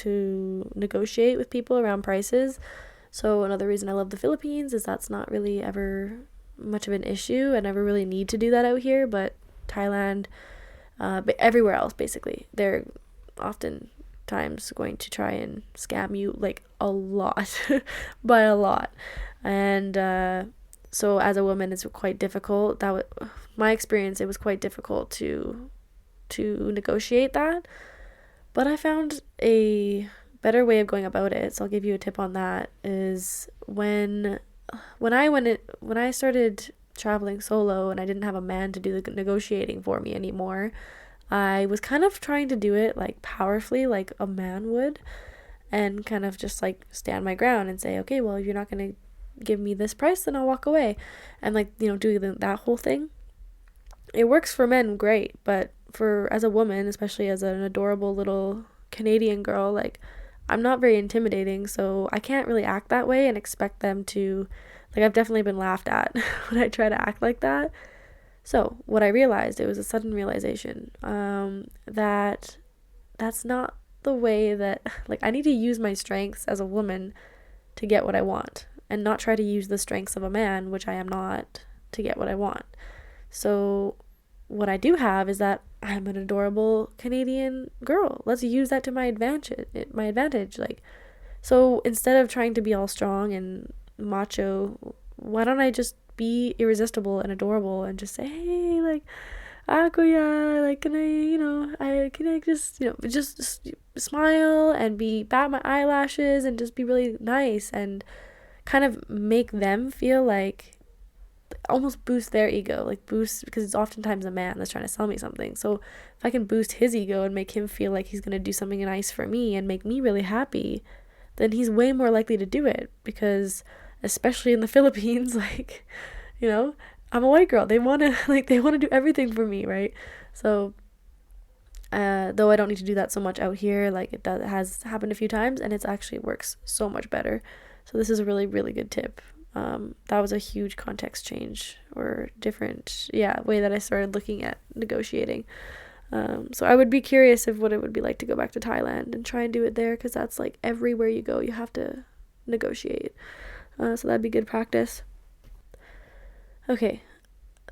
to negotiate with people around prices. So another reason I love the Philippines is that's not really ever much of an issue. I never really need to do that out here, but Thailand, but everywhere else basically, they're often times going to try and scam you like a lot by a lot. And so as a woman, it's quite difficult. That was my experience. It was quite difficult to negotiate that, but I found a better way of going about it. So I'll give you a tip on that. Is when I started traveling solo and I didn't have a man to do the negotiating for me anymore, I was kind of trying to do it like powerfully, like a man would, and kind of just like stand my ground and say, okay, well, if you're not going to give me this price, then I'll walk away. And like, do that whole thing. It works for men great, but for as a woman, especially as an adorable little Canadian girl, like I'm not very intimidating, so I can't really act that way and expect them to, like, I've definitely been laughed at when I try to act like that. So what I realized, it was a sudden realization, that that's not the way that, like, I need to use my strengths as a woman to get what I want and not try to use the strengths of a man, which I am not, to get what I want. So what I do have is that I'm an adorable Canadian girl. Let's use that to my advantage. Like, so instead of trying to be all strong and macho, why don't I just be irresistible and adorable and just say, hey, like, Akuya, like, can I just, just smile and bat my eyelashes and just be really nice and kind of make them feel like, almost boost their ego, like boost, because it's oftentimes a man that's trying to sell me something. So if I can boost his ego and make him feel like he's going to do something nice for me and make me really happy, then he's way more likely to do it. Because especially in the Philippines, like, I'm a white girl, they want to do everything for me, right? So though I don't need to do that so much out here, like it has happened a few times, and it actually works so much better. So this is a really, really good tip. That was a huge context change, or different, way that I started looking at negotiating. So I would be curious of what it would be like to go back to Thailand and try and do it there, because that's like everywhere you go, you have to negotiate. So that'd be good practice. Okay,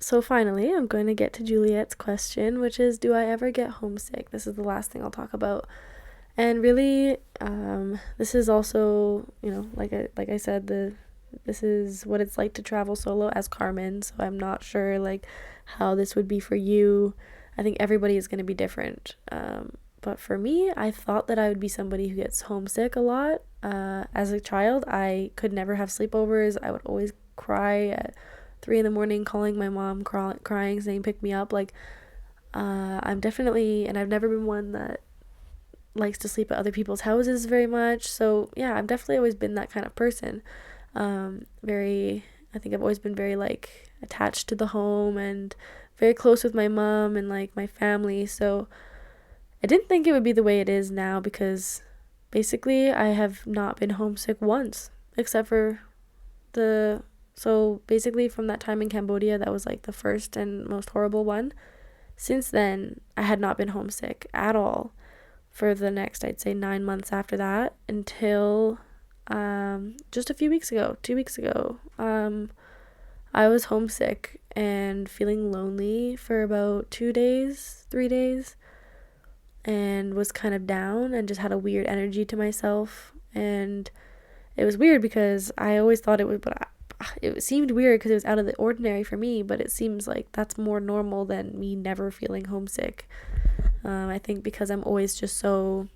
so finally, I'm going to get to Juliet's question, which is, do I ever get homesick? This is the last thing I'll talk about. And really, this is also, like I said, this is what it's like to travel solo as Carmen, so I'm not sure like how this would be for you. I think everybody is going to be different. But for me, I thought that I would be somebody who gets homesick a lot. As a child, I could never have sleepovers. I would always cry at 3 a.m, calling my mom, crying, saying pick me up. Like, I'm definitely, and I've never been one that likes to sleep at other people's houses very much. So yeah, I've definitely always been that kind of person. I think I've always been very like attached to the home and very close with my mom and like my family. So I didn't think it would be the way it is now, because basically I have not been homesick once, except for so basically from that time in Cambodia, that was like the first and most horrible one. Since then, I had not been homesick at all for the next, I'd say, 9 months after that, until just a few weeks ago, 2 weeks ago, I was homesick and feeling lonely for about 2 days, 3 days, and was kind of down and just had a weird energy to myself. And it was weird because I always thought it would, but it seemed weird because it was out of the ordinary for me, but it seems like that's more normal than me never feeling homesick. I think because I'm always just so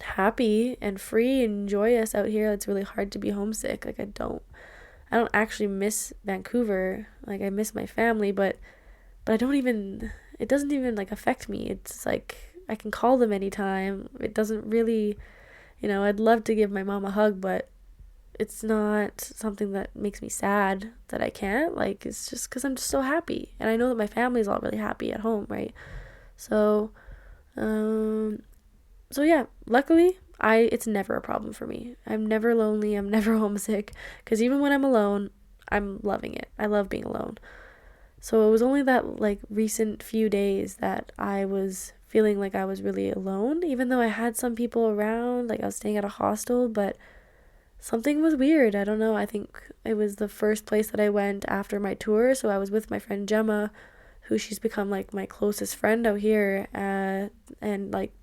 happy and free and joyous out here, it's really hard to be homesick. Like I don't actually miss Vancouver. Like I miss my family, but it doesn't even like affect me. It's like I can call them anytime. It doesn't really, I'd love to give my mom a hug, but it's not something that makes me sad that I can't. Like, it's just because I'm just so happy, and I know that my family's all really happy at home, right? So yeah, luckily it's never a problem for me. I'm never lonely, I'm never homesick, because even when I'm alone, I'm loving it. I love being alone. So it was only that like recent few days that I was feeling like I was really alone, even though I had some people around. Like, I was staying at a hostel, but something was weird. I don't know. I think it was the first place that I went after my tour. So I was with my friend Gemma, who she's become like my closest friend out here. And like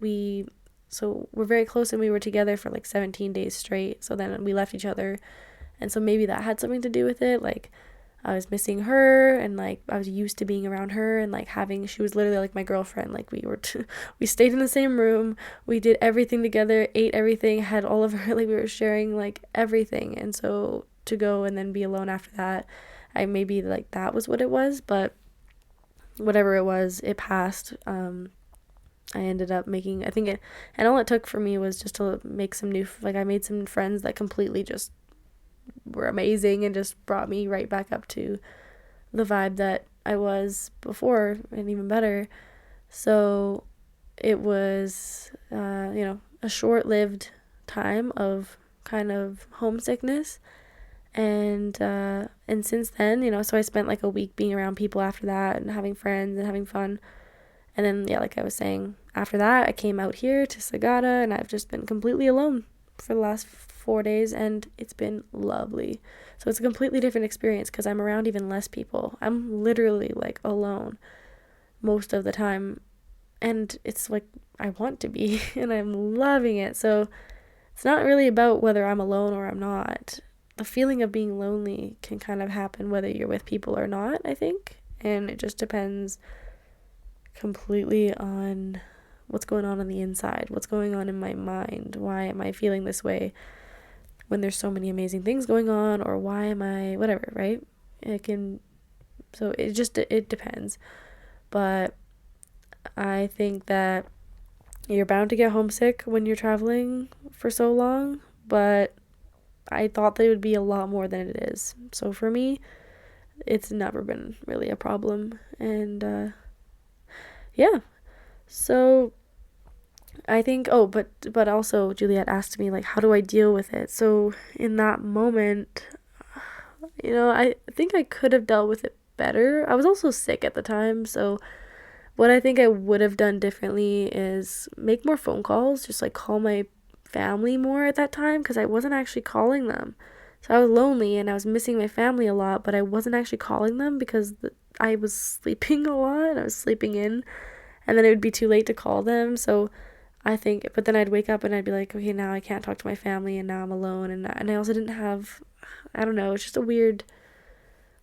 so we're very close, and we were together for like 17 days straight. So then we left each other. And so maybe that had something to do with it. Like, I was missing her, and like I was used to being around her, and like she was literally like my girlfriend. Like, we stayed in the same room, we did everything together, ate everything, had all of her, like we were sharing like everything. And so to go and then be alone after that, I maybe like that was what it was, but whatever it was, it passed. I ended up making, I think it, and all it took for me was just to make some new, like I made some friends that completely just were amazing and just brought me right back up to the vibe that I was before, and even better. So it was, a short-lived time of kind of homesickness, and since then, so I spent like a week being around people after that and having friends and having fun. And then, yeah, like I was saying, after that I came out here to Sagada, and I've just been completely alone for the last 4 days, and it's been lovely. So it's a completely different experience because I'm around even less people. I'm literally like alone most of the time, and it's like I want to be and I'm loving it. So it's not really about whether I'm alone or I'm not. The feeling of being lonely can kind of happen whether you're with people or not, I think, and it just depends completely on what's going on the inside, what's going on in my mind, why am I feeling this way when there's so many amazing things going on, or why am I whatever, right? So it depends. But I think that you're bound to get homesick when you're traveling for so long, but I thought that it would be a lot more than it is. So for me, it's never been really a problem. And yeah. So I think, but also Juliet asked me, like, how do I deal with it? So in that moment, I think I could have dealt with it better. I was also sick at the time, so what I think I would have done differently is make more phone calls, just like call my family more at that time, because I wasn't actually calling them. So I was lonely and I was missing my family a lot, but I wasn't actually calling them because I was sleeping a lot. I was sleeping in, and then it would be too late to call them. So I think, but then I'd wake up and I'd be like, okay, now I can't talk to my family, and now I'm alone, and I also didn't have, I don't know, it's just a weird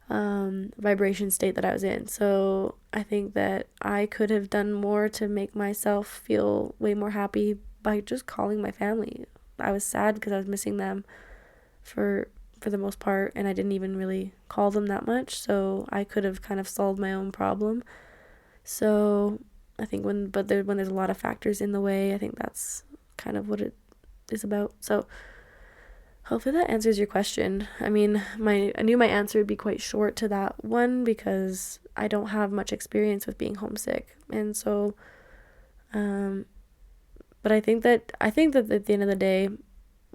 vibration state that I was in. So I think that I could have done more to make myself feel way more happy by just calling my family. I was sad because I was missing them for the most part, and I didn't even really call them that much, so I could have kind of solved my own problem. So I think when there's a lot of factors in the way, I think that's kind of what it is about. So hopefully that answers your question. I mean, I knew my answer would be quite short to that one because I don't have much experience with being homesick. And so but I think that at the end of the day,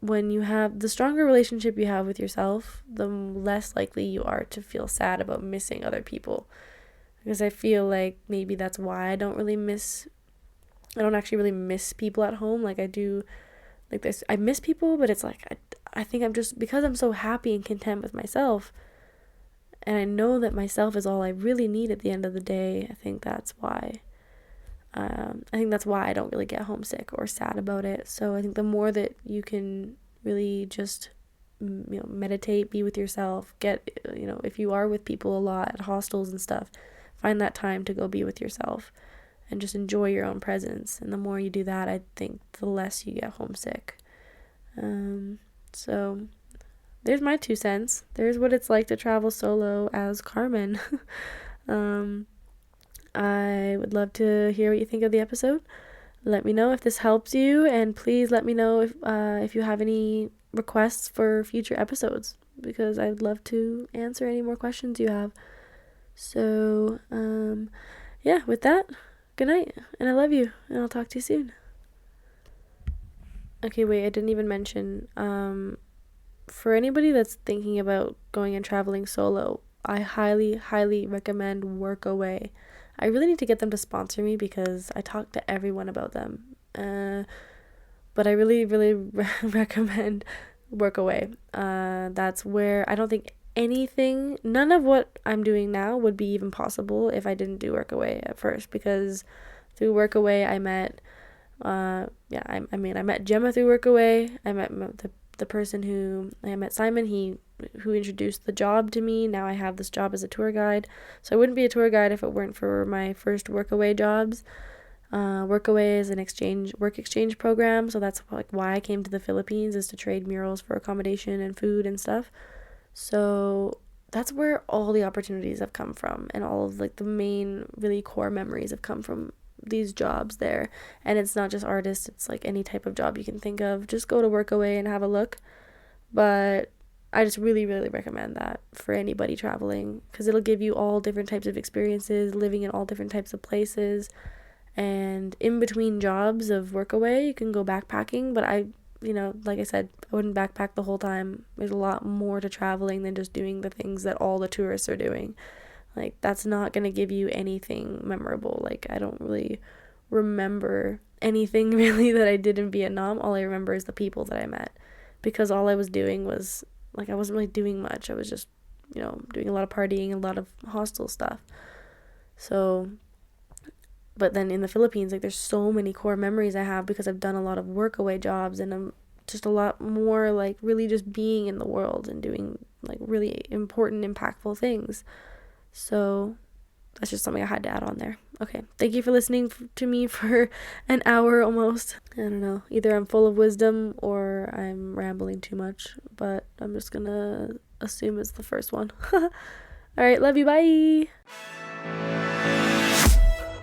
when you have the stronger relationship you have with yourself, the less likely you are to feel sad about missing other people. Because I feel like maybe that's why I don't actually really miss people at home like I do. Like this, I miss people, but it's like I think I'm just, because I'm so happy and content with myself, and I know that myself is all I really need at the end of the day. I think that's why I don't really get homesick or sad about it. So I think the more that you can really just meditate, be with yourself, if you are with people a lot at hostels and stuff, find that time to go be with yourself and just enjoy your own presence. And the more you do that, I think the less you get homesick. So there's my 2 cents. There's what it's like to travel solo as Carmen. I would love to hear what you think of the episode. Let me know if this helps you, and please let me know if you have any requests for future episodes, because I'd love to answer any more questions you have. So, yeah, with that, good night, and I love you, and I'll talk to you soon. Okay, wait, I didn't even mention, for anybody that's thinking about going and traveling solo, I highly, highly recommend Workaway. I really need to get them to sponsor me because I talk to everyone about them. But I really, really recommend Workaway. That's where I don't think none of what I'm doing now would be even possible if I didn't do Workaway at first, because through Workaway I met, I met Gemma through Workaway. I met the person I met Simon, who introduced the job to me. Now I have this job as a tour guide. So I wouldn't be a tour guide if it weren't for my first Workaway jobs. Workaway is an work exchange program, so that's like why I came to the Philippines, is to trade murals for accommodation and food and stuff. So that's where all the opportunities have come from, and all of like the main really core memories have come from these jobs there. And it's not just artists, it's like any type of job you can think of. Just go to Workaway and have a look. But I just really, really recommend that for anybody traveling, because it'll give you all different types of experiences, living in all different types of places. And in between jobs of Workaway, you can go backpacking. But like I said, I wouldn't backpack the whole time. There's a lot more to traveling than just doing the things that all the tourists are doing. Like, that's not going to give you anything memorable. Like, I don't really remember anything really that I did in Vietnam. All I remember is the people that I met, because all I was doing was, like, I wasn't really doing much. I was just, doing a lot of partying, a lot of hostel stuff. So, but then in the Philippines, like, there's so many core memories I have because I've done a lot of Workaway jobs, and I'm just a lot more, like, really just being in the world and doing, like, really important, impactful things. So that's just something I had to add on there. Okay, thank you for listening to me for an hour almost. I don't know, either I'm full of wisdom or I'm rambling too much, but I'm just gonna assume it's the first one. All right, love you, bye.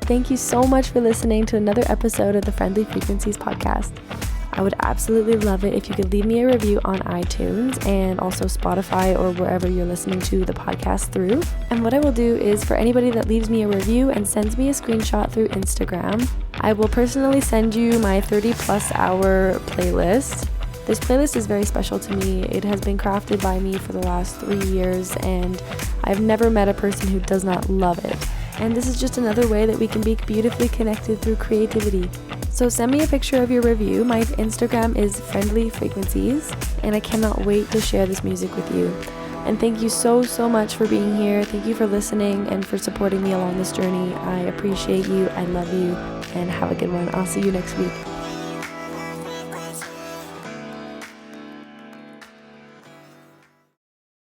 Thank you so much for listening to another episode of the Friendly Frequencies podcast. I would absolutely love it if you could leave me a review on iTunes and also Spotify or wherever you're listening to the podcast through. And what I will do is, for anybody that leaves me a review and sends me a screenshot through Instagram, I will personally send you my 30+ hour playlist. This playlist is very special to me. It has been crafted by me for the last 3 years, and I've never met a person who does not love it. And this is just another way that we can be beautifully connected through creativity. So send me a picture of your review. My Instagram is Friendly Frequencies, and I cannot wait to share this music with you. And thank you so, so much for being here. Thank you for listening and for supporting me along this journey. I appreciate you. I love you, and have a good one. I'll see you next week.